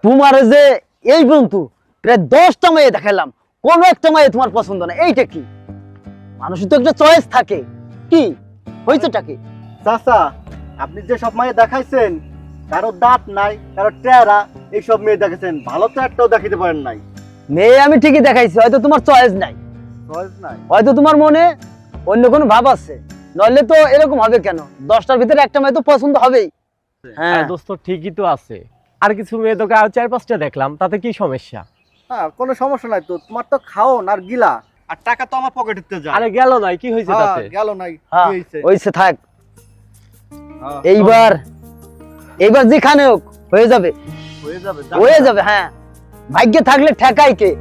তোমার যে এই বন্ধু প্রায় 10টা মেয়ে দেখালাম, কোন একটা মেয়ে তোমার পছন্দ না, এইটা কি? মানুষের তো একটা চয়েস থাকে, কি হয়েছেটা কি? চাচা, আপনি যে সব মেয়ে দেখাইছেন, কারো দাঁত নাই, কারো টেরা, এইসব মেয়ে দেখেছেন, ভালো তো একটাও দেখাতে পারেন নাই। মেয়ে আমি ঠিকই দেখাইছি, হয়তো তোমার চয়েস নাই, চয়েস নাই। হয়তো তোমার মনে অন্য কোনো ভাব আছে, নইলে তো এরকম হবে কেন? 10টার ভিতরে একটা মেয়ে তো পছন্দ হবেই। হ্যাঁ হ্যাঁ দোস্ত, ঠিকই তো আছে। আর কিছু মেয়ে তোকে আর 4-5টা দেখলাম, তাতে কি সমস্যা? হ্যাঁ, কোনো সমস্যা নাই তো, তোমার তো খাওন আর গিলা, আর টাকা তো আমার পকেটেতে যায়। আরে গেল নাই, কি হয়েছে তাতে? গেল নাই, হ্যাঁ, কি হইছে? ওইসে থাক। হ্যাঁ, এইবার যেখানে হোক হয়ে যাবে, হয়ে যাবে, হয়ে যাবে। হ্যাঁ, ভাগ্যে থাকলে ঠেকাই কে?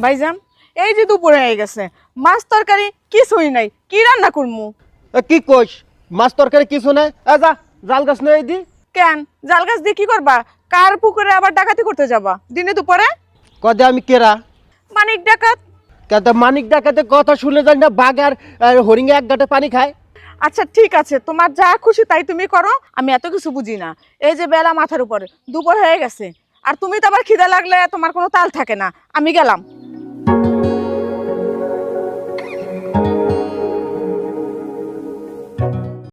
ভাইজান, এই যে দুপুর হয়ে গেছে, মাছ তরকারি কিছুই নাই, কি রান্না করমু? কি কইস? মাছ তরকারি কিছু নাই? যা জাল গাছ নিয়ে দি। কেন, জাল গাছ দিয়ে কি করবা? কার পুকুরে আবার ডাকাতি করতে যাবা দিনে দুপুরে? কদে আমি কেরা? মানিক ডাকাত? কত মানিক ডাকাতে কথা শুনে যাই না, বাঘ আর হরিঙ্গে এক গাঁটে পানি খায়। আচ্ছা ঠিক আছে, তোমার যা খুশি তাই তুমি করো, আমি এত কিছু বুঝি না। এই যে বেলা মাথার উপরে, দুপুর হয়ে গেছে, আর তুমি তো আবার খিদা লাগলে তোমার কোনো তাল থাকে না। আমি গেলাম।